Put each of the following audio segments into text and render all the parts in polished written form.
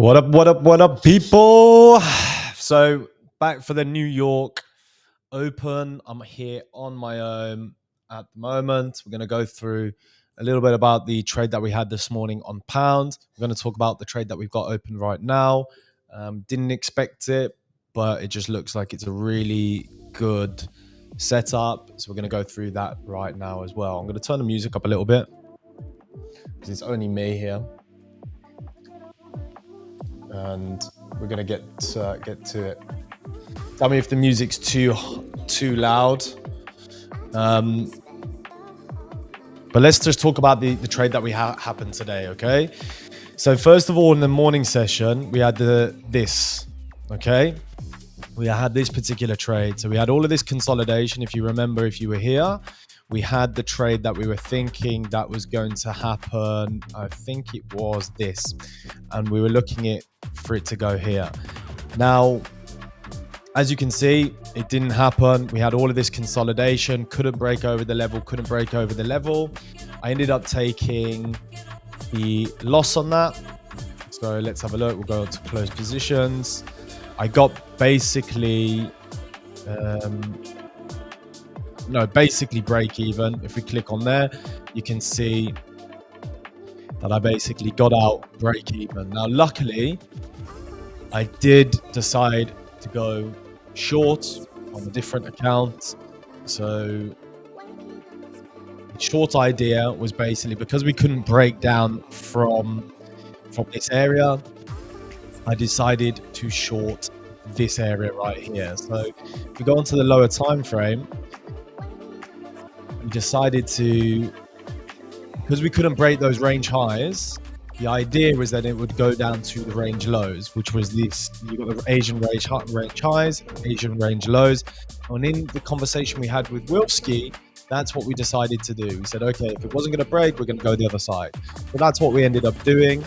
What up, what up, what up, people? So, back for the New York Open. I'm here on my own at the moment. We're going to go through a little bit about the trade that we had this morning on pound. We're going to talk about the trade that we've got open right now. Didn't expect it, but it just looks like it's a really good setup. So, we're going to go through that right now as well. I'm going to turn the music up a little bit because it's only me here. And we're gonna get to it. Tell me if the music's too loud. But let's just talk about the trade that we happened today, okay? So first of all, in the morning session, we had this, okay? We had this particular trade. So we had all of this consolidation. If you remember, if you were here, we had the trade that we were thinking that was going to happen. I think it was this, and we were looking for it to go here. Now, as you can see, it didn't happen. We had all of this consolidation, couldn't break over the level. I ended up taking the loss on that. So let's have a look. We'll go to close positions. I got basically break even. If we click on there, you can see that I basically got out break even. Now, luckily, I did decide to go short on a different account. So the short idea was basically because we couldn't break down from this area, I decided to short this area right here. So if we go onto the lower time frame, we decided to, because we couldn't break those range highs, the idea was that it would go down to the range lows, which was this. You got the Asian range highs, Asian range lows. And in the conversation we had with Wilski, that's what we decided to do. We said, okay, if it wasn't going to break, we're going to go the other side. So that's what we ended up doing.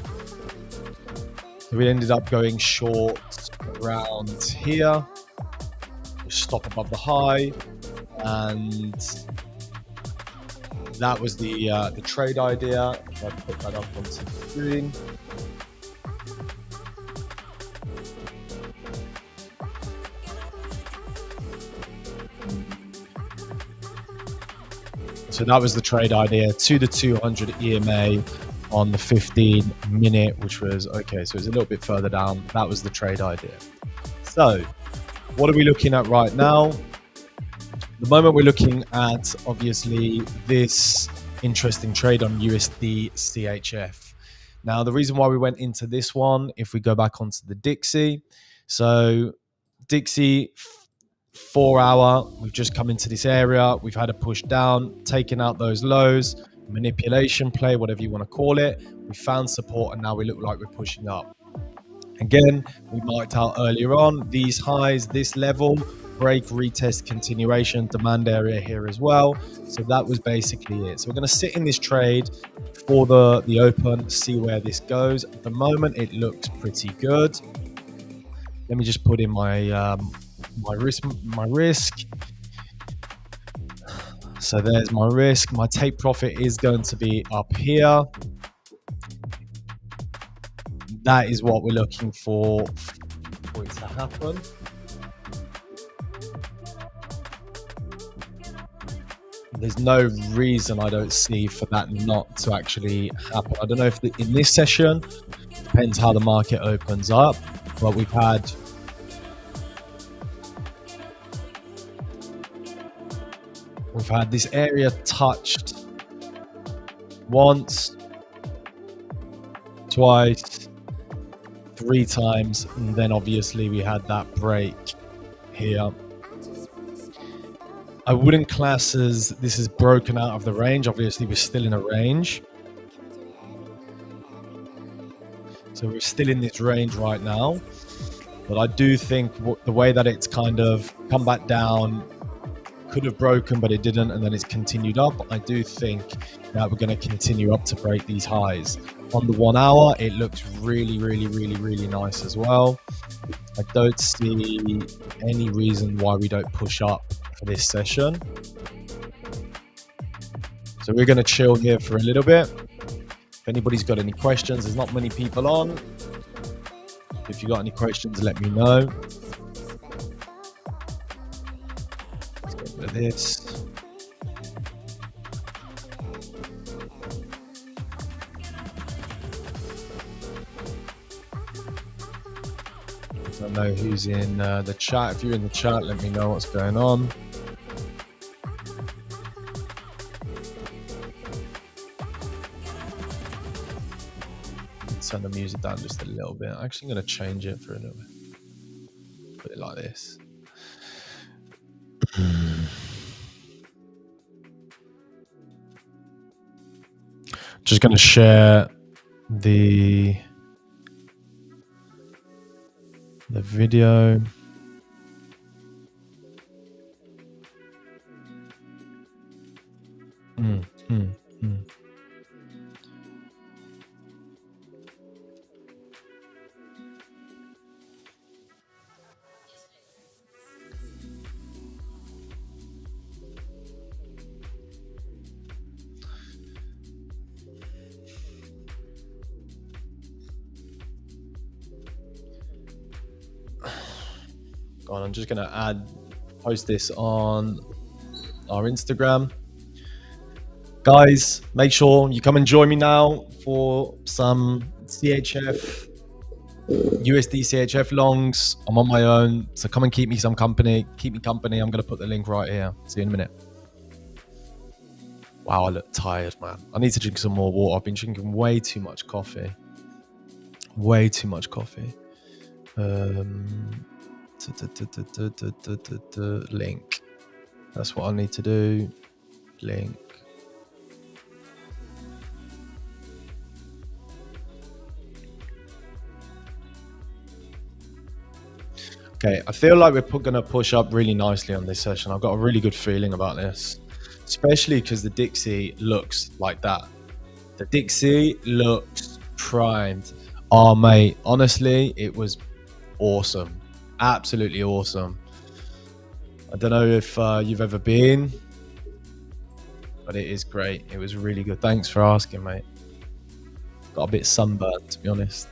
So we ended up going short around here, stop above the high, and that was the trade idea. If I put that up onto the screen. So that was the trade idea to the 200 EMA on the 15 minute, which was okay. So it's a little bit further down. That was the trade idea. So what are we looking at right now? At the moment, we're looking at, obviously, this interesting trade on USD CHF. Now, the reason why we went into this one, if we go back onto the Dixie, so Dixie 4 hour, we've just come into this area. We've had a push down, taken out those lows, manipulation play, whatever you want to call it. We found support, and now we look like we're pushing up. Again, we marked out earlier on these highs, this level, break, retest, continuation, demand area here as well. So that was basically it. So we're going to sit in this trade for the open, see where this goes. At the moment, it looks pretty good. Let me just put in my risk. So there's my risk. My take profit is going to be up here. That is what we're looking for it to happen. There's no reason I don't see for that not to actually happen. I don't know if in this session, depends how the market opens up, but we've had this area touched once, twice, 3 times, and then obviously we had that break here. I wouldn't class as this is broken out of the range. Obviously, we're still in a range. So we're still in this range right now. But I do think the way that it's kind of come back down, could have broken, but it didn't, and then it's continued up. I do think that we're going to continue up to break these highs. On the 1 hour, it looks really, really, really, really nice as well. I don't see any reason why we don't push up for this session. So we're going to chill here for a little bit. If anybody's got any questions, there's not many people on. If you got any questions, let me know. Let's get rid of this. I don't know who's in the chat. If you're in the chat, let me know what's going on. Turn the music down just a little bit. I'm actually going to change it for a little bit. Put it like this. Just going to share the video. I'm just going to post this on our Instagram. Guys, make sure you come and join me now for some CHF, USD CHF longs. I'm on my own, so come and keep me some company. Keep me company. I'm going to put the link right here. See you in a minute. Wow, I look tired, man. I need to drink some more water. I've been drinking way too much coffee. Way too much coffee. Link. That's what I need to do. Link. Okay, I feel like we're going to push up really nicely on this session. I've got a really good feeling about this, especially because the Dixie looks like that. The Dixie looks primed. Oh, mate, honestly, it was awesome. Absolutely awesome. I don't know if you've ever been, but it is great. It was really good. Thanks for asking, mate. Got a bit sunburned, to be honest.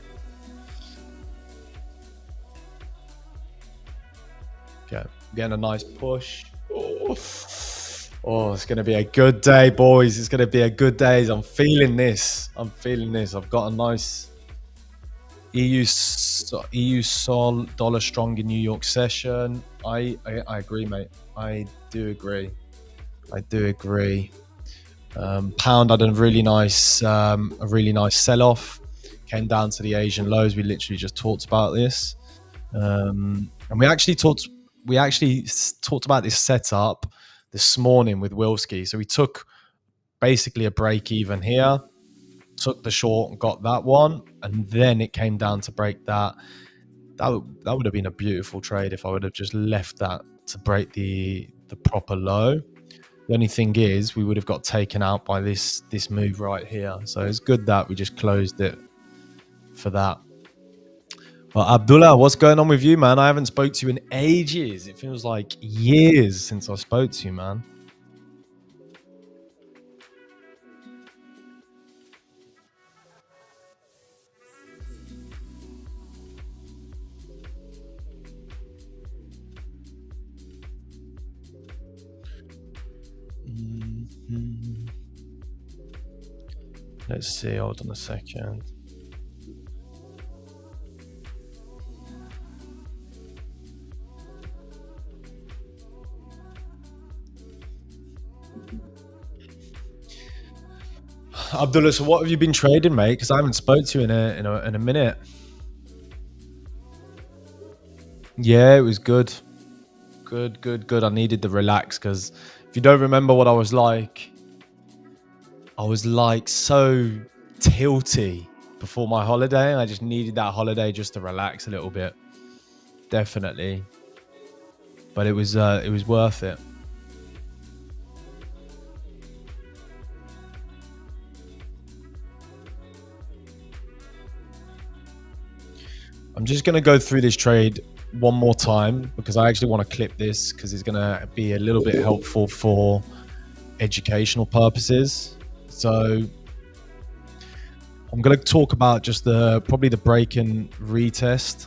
Okay, getting a nice push. Oh, it's going to be a good day, boys. It's going to be a good day. I'm feeling this. I've got a nice EU Sol dollar strong in New York session. I agree, mate. I do agree. Pound had a really nice sell-off. Came down to the Asian lows. We literally just talked about this, and we actually talked about this setup this morning with Wilski. So we took basically a break even here, took the short and got that one, and then it came down to break that. That would have been a beautiful trade if I would have just left that to break the proper low. The only thing is we would have got taken out by this move right here. So it's good that we just closed it for that. Well, Abdullah, what's going on with you, man? I haven't spoke to you in ages. It feels like years since I spoke to you, man. Let's see, hold on a second. Abdullah, so what have you been trading, mate? Because I haven't spoke to you in a minute. Yeah, it was good. Good. I needed the relax because if you don't remember what I was like so tilty before my holiday, and I just needed that holiday just to relax a little bit. Definitely. But it was worth it. I'm just going to go through this trade one more time because I actually want to clip this because it's going to be a little bit helpful for educational purposes. So I'm going to talk about just probably the break and retest.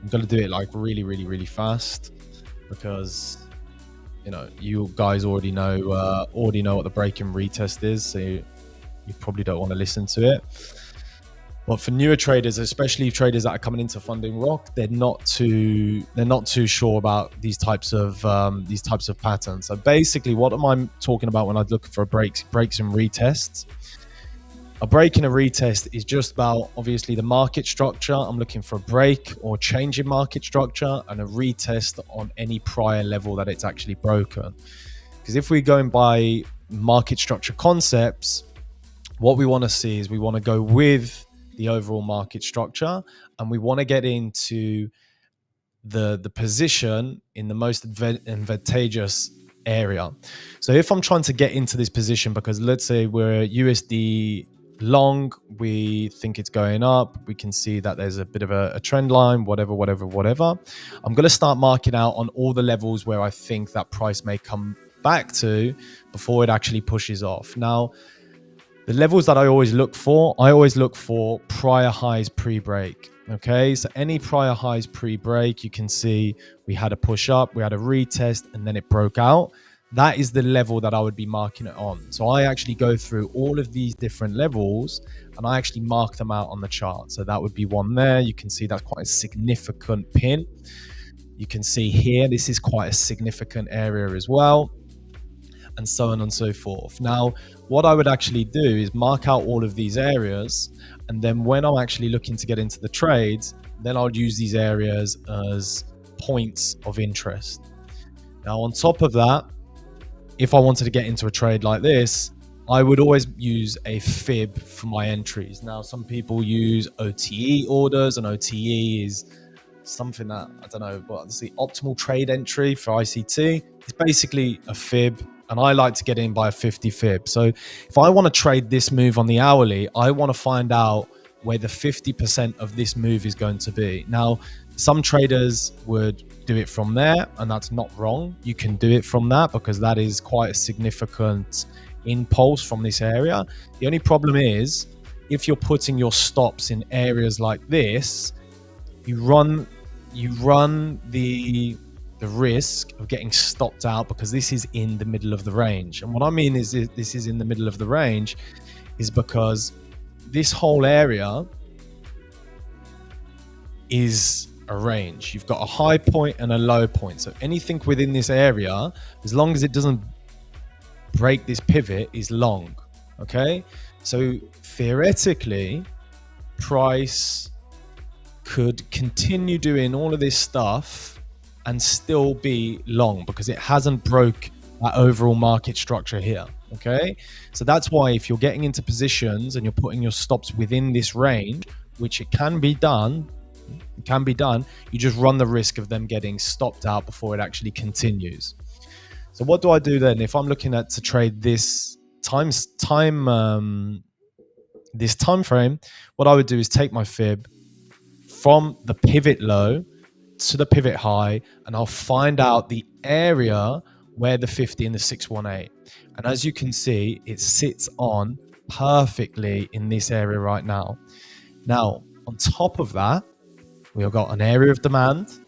I'm going to do it like really, really, really fast because, you know, you guys already know what the break and retest is. So you probably don't want to listen to it. But for newer traders, especially traders that are coming into Funding Rock, they're not too sure about these types of patterns. So basically, what am I talking about when I look for breaks and retests? A break and a retest is just about obviously the market structure. I'm looking for a break or change in market structure, and a retest on any prior level that it's actually broken. Because if we're going by market structure concepts, what we want to see is we want to go with the overall market structure, and we want to get into the position in the most advantageous area. So if I'm trying to get into this position, because let's say we're USD long, we think it's going up, we can see that there's a bit of a trend line, whatever, I'm going to start marking out on all the levels where I think that price may come back to before it actually pushes off. Now, the levels that I always look for prior highs pre-break. Okay, so any prior highs pre-break, you can see we had a push up, we had a retest, and then it broke out. That is the level that I would be marking it on. So I actually go through all of these different levels and I actually mark them out on the chart. So that would be one there. You can see that's quite a significant pin. You can see here, this is quite a significant area as well, and so on and so forth. Now, what I would actually do is mark out all of these areas, and then when I'm actually looking to get into the trades, then I'll use these areas as points of interest. Now, on top of that, if I wanted to get into a trade like this, I would always use a fib for my entries. Now, some people use OTE orders, and OTE is something that, I don't know, but it's the optimal trade entry for ICT. It's basically a fib, and I like to get in by a 50 fib. So if I want to trade this move on the hourly, I want to find out where the 50% of this move is going to be. Now, some traders would do it from there, and that's not wrong. You can do it from that because that is quite a significant impulse from this area. The only problem is if you're putting your stops in areas like this, you run the risk of getting stopped out because this is in the middle of the range. And what I mean is this is in the middle of the range is because this whole area is a range. You've got a high point and a low point. So anything within this area, as long as it doesn't break this pivot, is long. Okay? So theoretically, price could continue doing all of this stuff and still be long because it hasn't broke that overall market structure here. Okay, so that's why if you're getting into positions and you're putting your stops within this range, which it can be done, you just run the risk of them getting stopped out before it actually continues. So what do I do then if I'm looking at to trade this time frame? What I would do is take my fib from the pivot low to the pivot high, and I'll find out the area where the 50 and the 618. And as you can see, it sits on perfectly in this area right now. Now, on top of that, we've got an area of demand.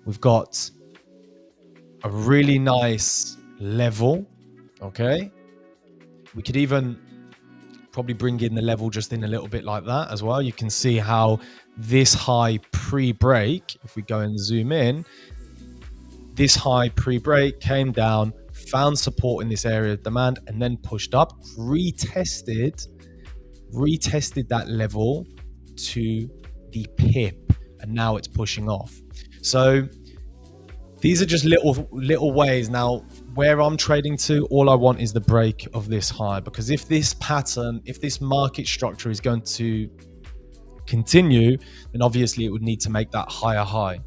We've got a really nice level. Okay. We could even probably bring in the level just in a little bit like that as well. You can see how this high pre-break, if we go and zoom in, this high pre-break came down, found support in this area of demand, and then pushed up, retested that level to the pip, and now it's pushing off. So these are just little ways. Now, where I'm trading to, all I want is the break of this high, because if this pattern, if this market structure is going to continue, then obviously it would need to make that higher high.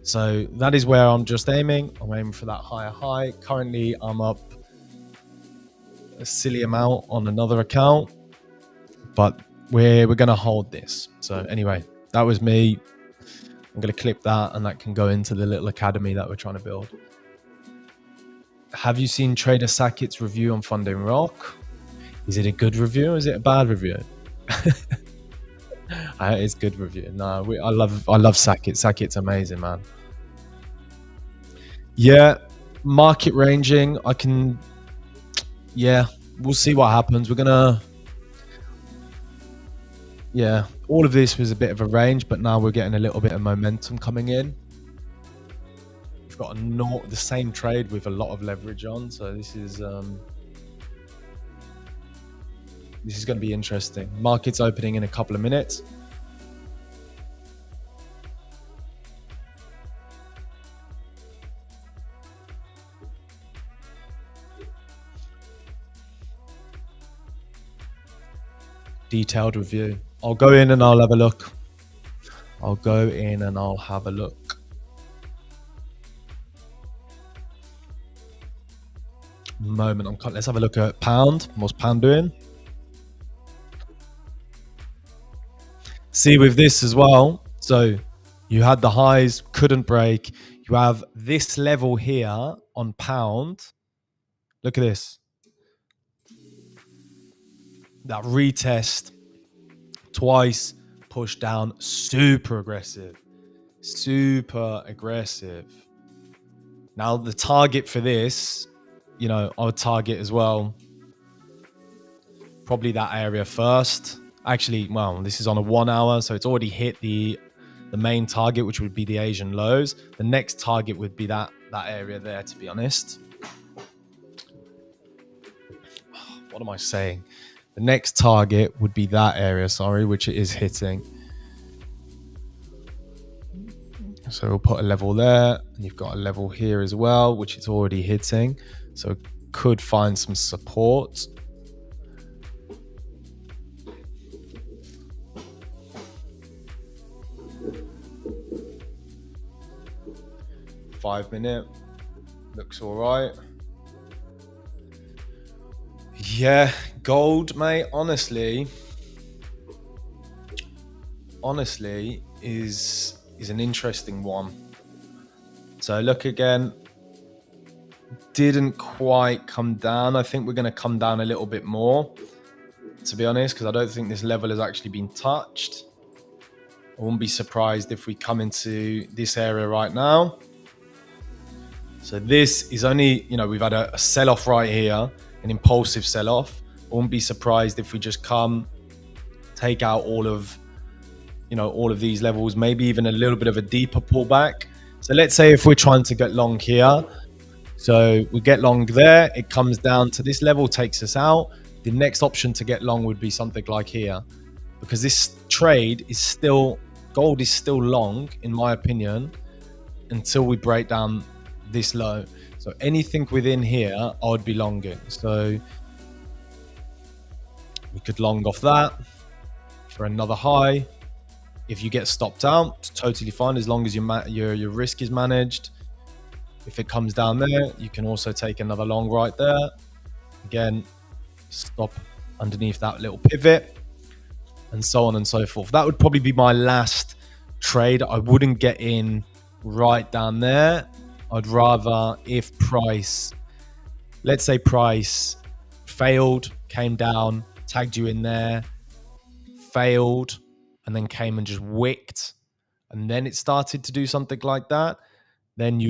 So that is where I'm just aiming. I'm aiming for that higher high. Currently, I'm up a silly amount on another account, but we're going to hold this. So anyway, that was me. I'm going to clip that, and that can go into the little academy that we're trying to build. Have you seen Trader Sacket's review on Funding Rock? Is it a good review or is it a bad review? It's good review. No, I love Sackett. Sackett's amazing, man. Yeah, market ranging. Yeah, we'll see what happens. Yeah, all of this was a bit of a range, but now we're getting a little bit of momentum coming in. We've got the same trade with a lot of leverage on, so this is going to be interesting. Market's opening in a couple of minutes. Detailed review. I'll go in and I'll have a look. Let's have a look at pound. What's pound doing? See with this as well. So you had the highs, couldn't break. You have this level here on pound. Look at this. That retest twice, push down, super aggressive. Now the target for this, I would target as well probably that area first. Actually, well, this is on a 1 hour, so it's already hit the main target, which would be the Asian lows. The next target would be that area there, to be honest. What am I saying? The next target would be that area, which it is hitting. So we'll put a level there, and you've got a level here as well, which it's already hitting. So could find some support. Five minute looks all right. Yeah, gold, mate. Honestly, is an interesting one. So look again, didn't quite come down. I think we're going to come down a little bit more, to be honest, because I don't think this level has actually been touched. I wouldn't be surprised if we come into this area right now. So this is only, we've had a sell-off right here, an impulsive sell-off. I wouldn't be surprised if we just come, take out all of these levels, maybe even a little bit of a deeper pullback. So let's say if we're trying to get long here, so we get long there, it comes down to this level, takes us out. The next option to get long would be something like here, because this trade is still, gold is still long, in my opinion, until we break down this low. So anything within here, I would be longing. So we could long off that for another high. If you get stopped out, it's totally fine as long as your risk is managed. If it comes down there, you can also take another long right there. Again, stop underneath that little pivot, and so on and so forth. That would probably be my last trade. I wouldn't get in right down there. I'd rather, if price, let's say price failed, came down, tagged you in there, failed, and then came and just wicked, and then it started to do something like that, then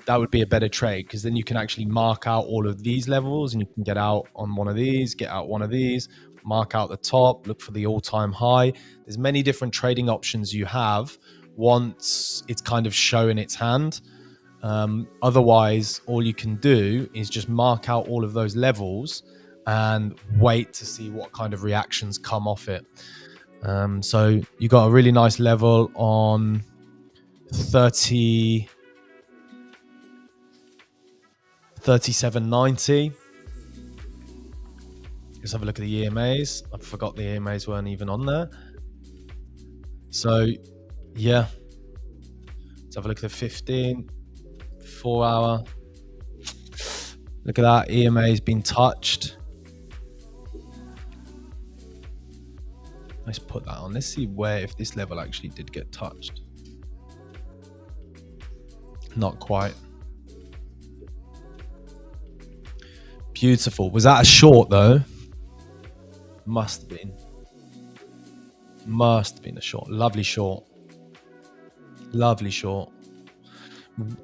that would be a better trade, because then you can actually mark out all of these levels, and you can get out on one of these, get out one of these, mark out the top, look for the all-time high. There's many different trading options you have once it's kind of showing its hand. Otherwise, all you can do is just mark out all of those levels and wait to see what kind of reactions come off it. So you got a really nice level on 37.90. Let's have a look at the EMAs. I forgot the EMAs weren't even on there. So yeah, let's have a look at the 15, 4 hour. Look at that, EMA's been touched. Let's put that on. Let's see if this level actually did get touched. Not quite. Beautiful. Was that a short though? Must have been. Must have been a short. Lovely short. Lovely short.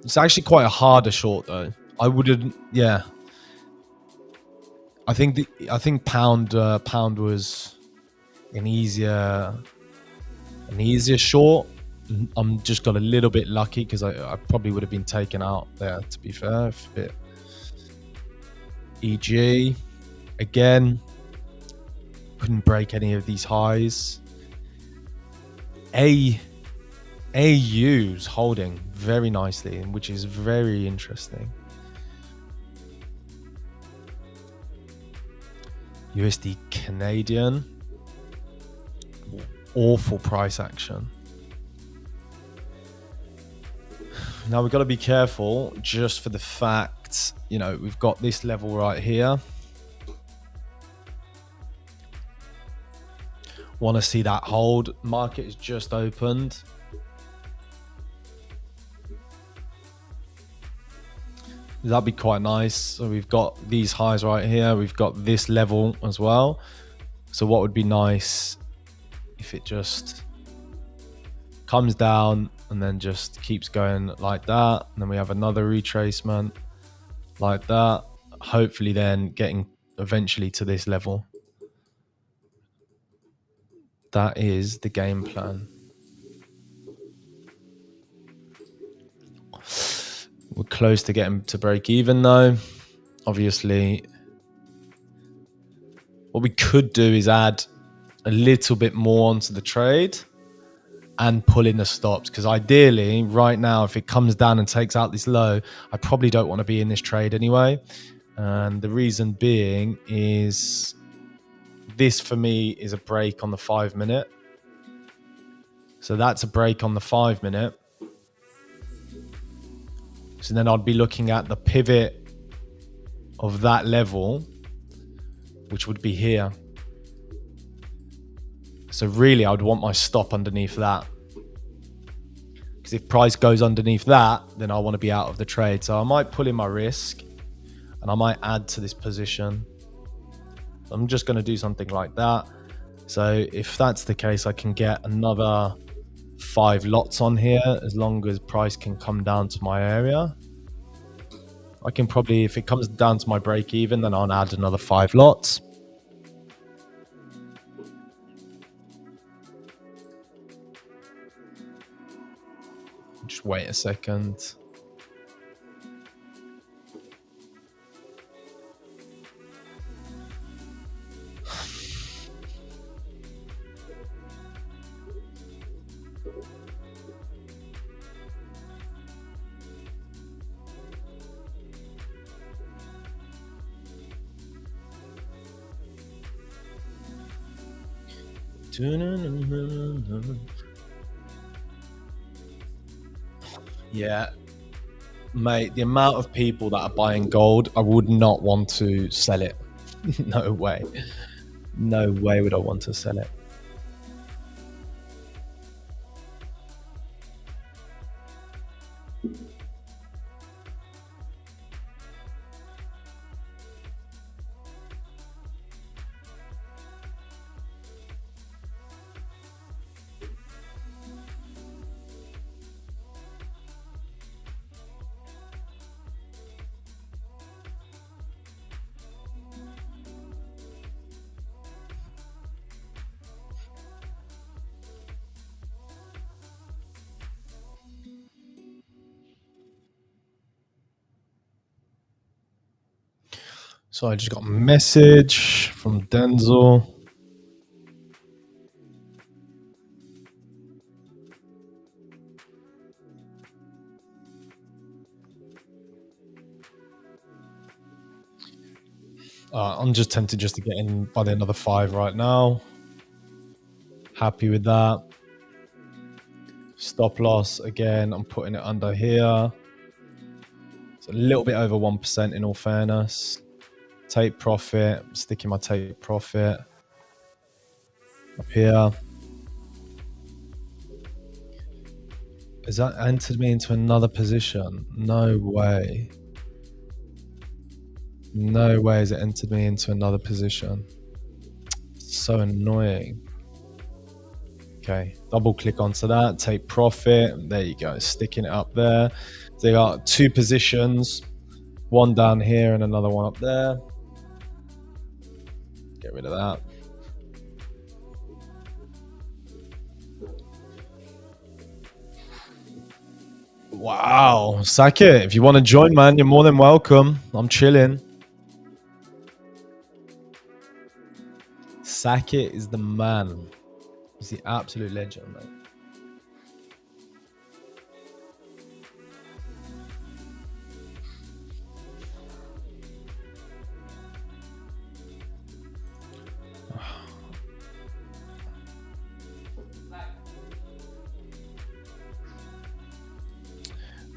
It's actually quite a harder short though. I wouldn't. Yeah. I think pound was an easier short. I'm just got a little bit lucky because I probably would have been taken out there, to be fair. A bit. EG again, couldn't break any of these highs. AU's holding very nicely, which is very interesting. USD Canadian, awful price action. Now we've got to be careful just for the fact, we've got this level right here. Want to see that hold. Market is just opened. That'd be quite nice. So we've got these highs right here. We've got this level as well. So what would be nice if it just comes down and then just keeps going like that. And then we have another retracement like that. Hopefully then getting eventually to this level. That is the game plan. We're close to getting to break even though. Obviously, what we could do is add a little bit more onto the trade and pull in the stops, because ideally right now if it comes down and takes out this low, I probably don't want to be in this trade anyway. And the reason being is this for me is a break on the 5 minute. So that's a break on the 5 minute. So then I'd be looking at the pivot of that level, which would be here. So really, I would want my stop underneath that. Because if price goes underneath that, then I want to be out of the trade. So I might pull in my risk and I might add to this position. I'm just going to do something like that. So if that's the case, I can get another 5 lots on here as long as price can come down to my area. I can probably, if it comes down to my break even, then I'll add another 5 lots. Just wait a second. Yeah, mate, the amount of people that are buying gold, I would not want to sell it. No way. No way would I want to sell it. So I just got a message from Denzel. I'm just tempted just to get in by the another 5 right now. Happy with that. Stop loss again. I'm putting it under here. It's a little bit over 1% in all fairness. Take profit. I'm sticking my take profit up here. Has that entered me into another position? No way. No way has it entered me into another position. So annoying. Okay, double click onto that, take profit. There you go, sticking it up there. They got two positions, one down here and another one up there. Get rid of that. Wow, Sackett, if you want to join, man, you're more than welcome. I'm chilling. Sackett is the man. He's the absolute legend, man.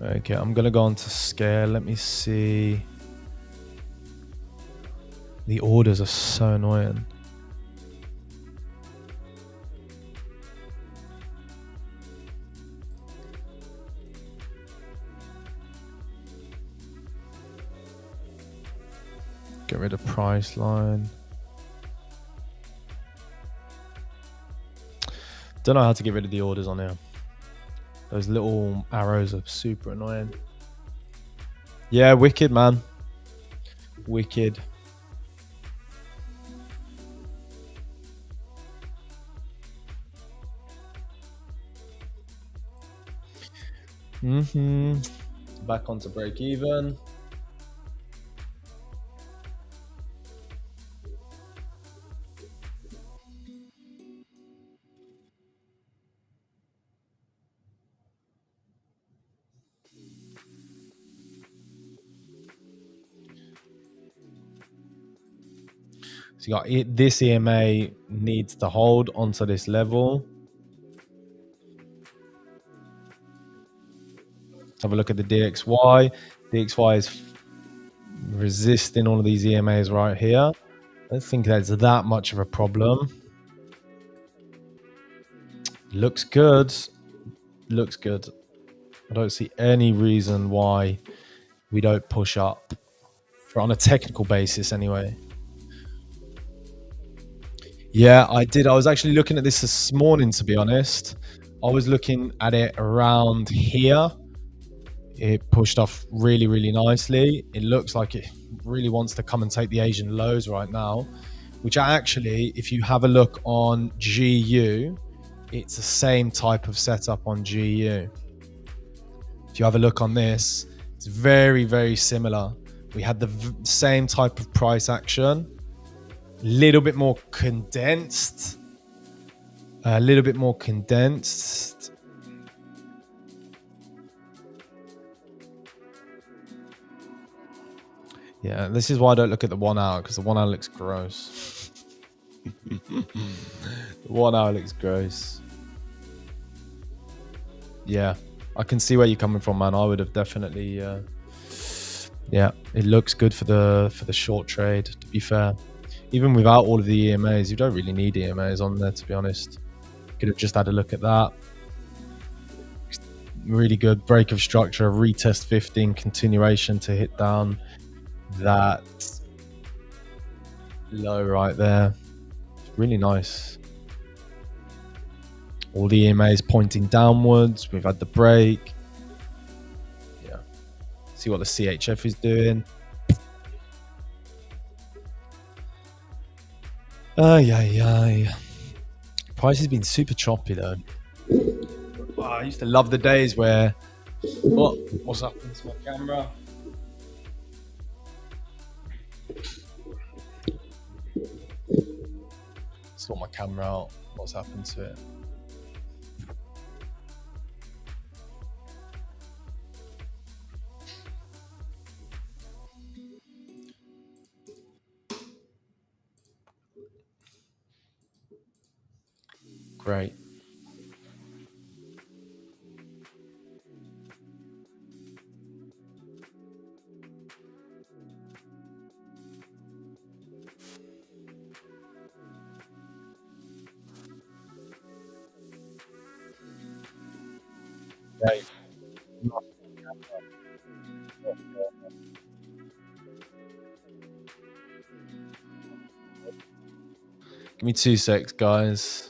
Okay, I'm gonna go on to scale. Let me see. The orders are so annoying. Get rid of price line. Don't know how to get rid of the orders on here. Those little arrows are super annoying. Yeah, wicked, man. Wicked. Back onto break even. So you got this EMA needs to hold onto this level. Let's have a look at the DXY. DXY is resisting all of these EMAs right here. I don't think that's that much of a problem. Looks good. Looks good. I don't see any reason why we don't push up on a technical basis anyway. Yeah, I did. I was actually looking at this morning, to be honest. I was looking at it around here. It pushed off really, really nicely. It looks like it really wants to come and take the Asian lows right now, which actually, if you have a look on GU, it's the same type of setup on GU. If you have a look on this, it's very, very similar. We had the same type of price action, a little bit more condensed. A little bit more condensed. Yeah, this is why I don't look at the 1 hour, because the 1 hour looks gross. The 1 hour looks gross. Yeah, I can see where you're coming from, man. I would have definitely, yeah, it looks good for the short trade, to be fair. Even without all of the EMAs, you don't really need EMAs on there, to be honest. Could have just had a look at that. Really good break of structure, retest 15, continuation to hit down that low right there. It's really nice. All the EMAs pointing downwards. We've had the break. Yeah. See what the CHF is doing. Price has been super choppy though. Oh, I used to love the days where what's happened to my camera? Sort my camera out. What's happened to it? Great. Great. Give me 2 secs, guys.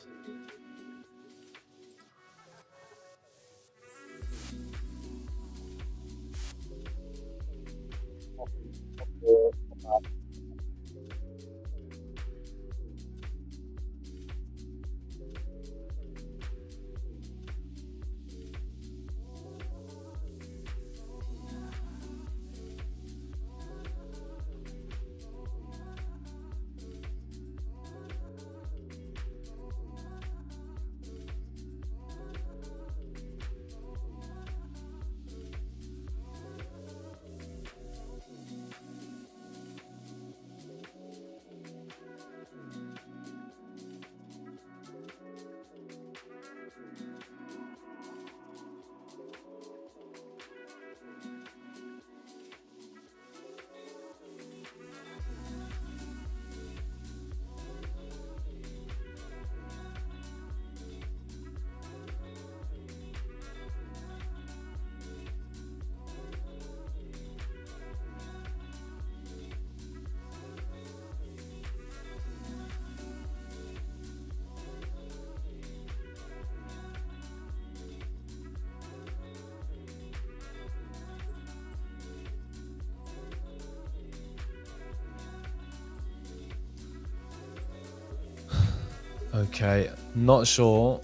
Okay, not sure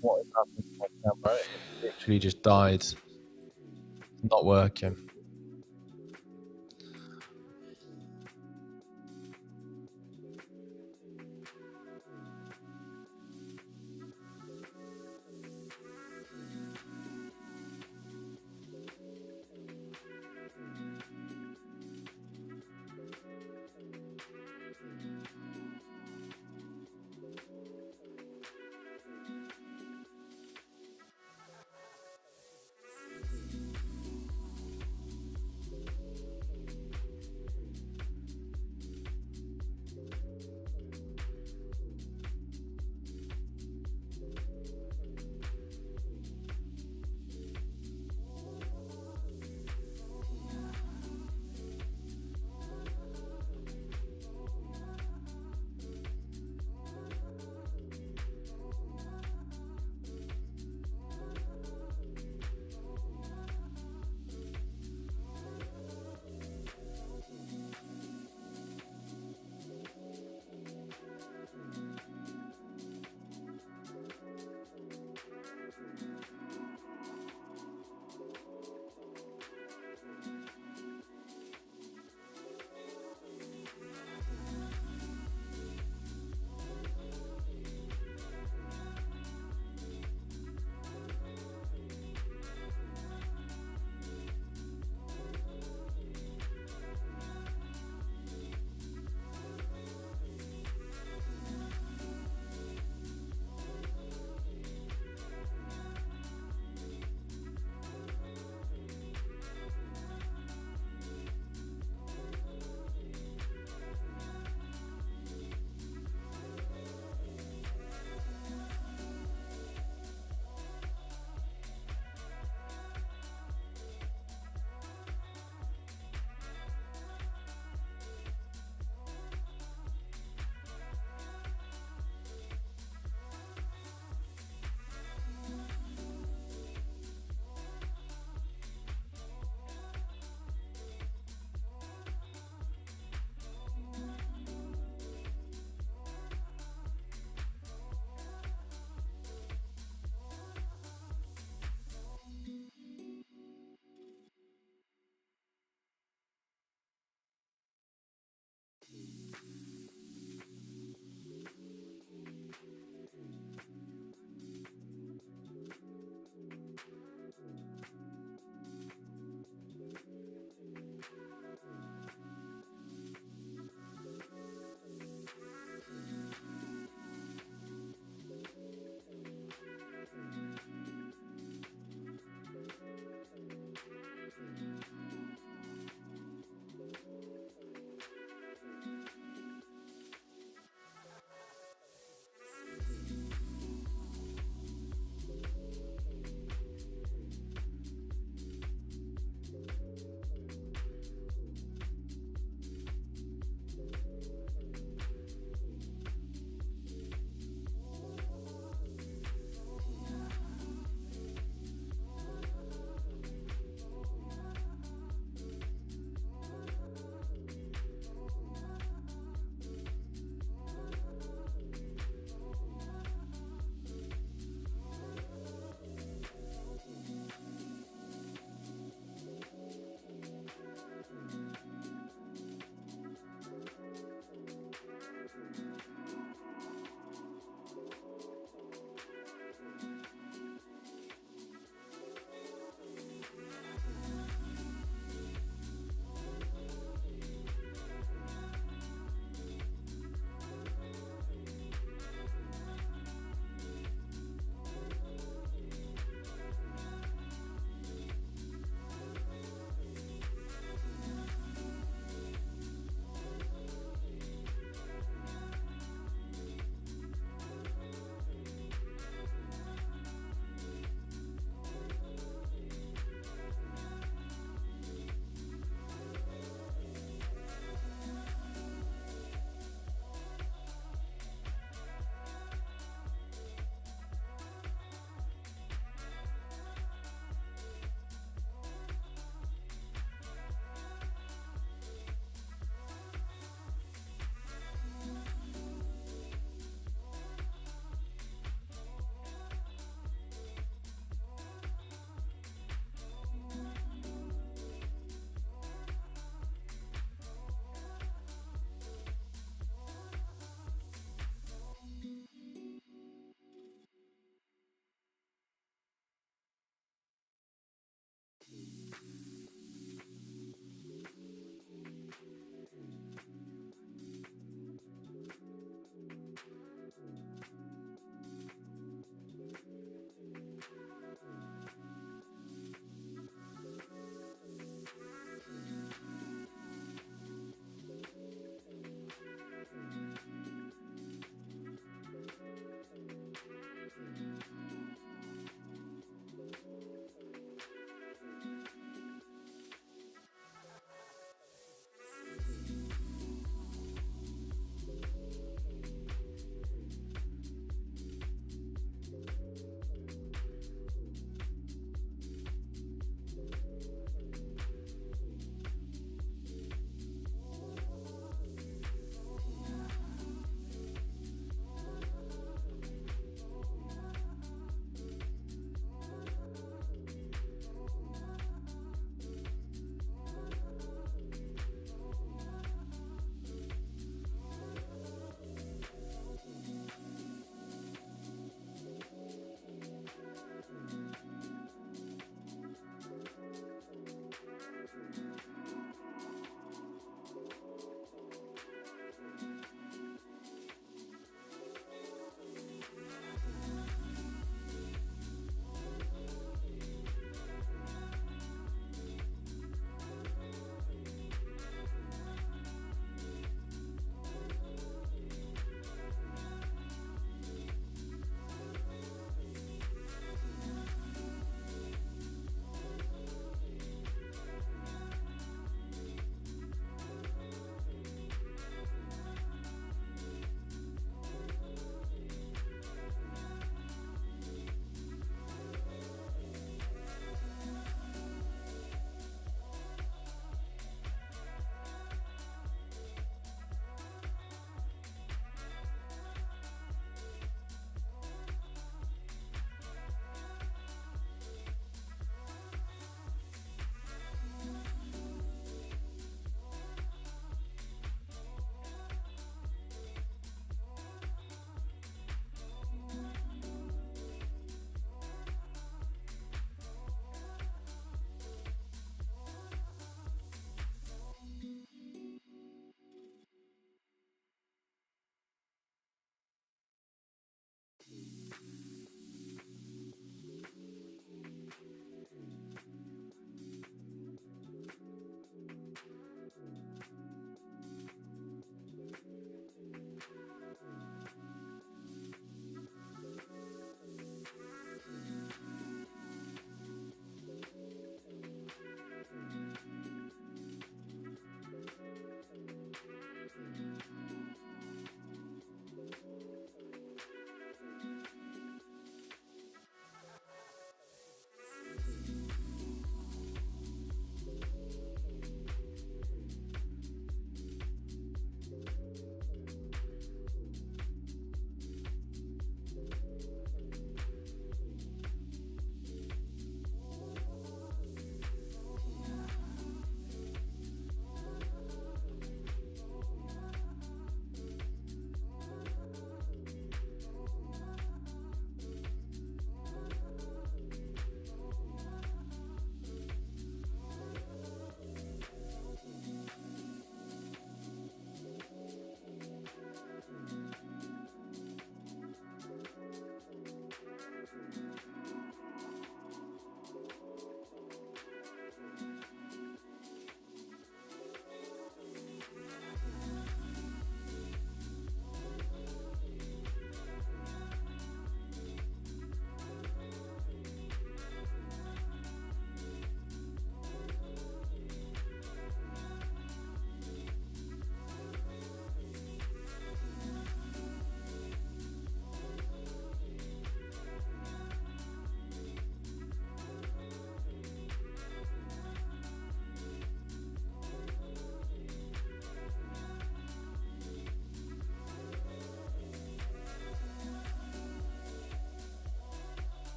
what is happening to my camera. It literally just died. It's not working.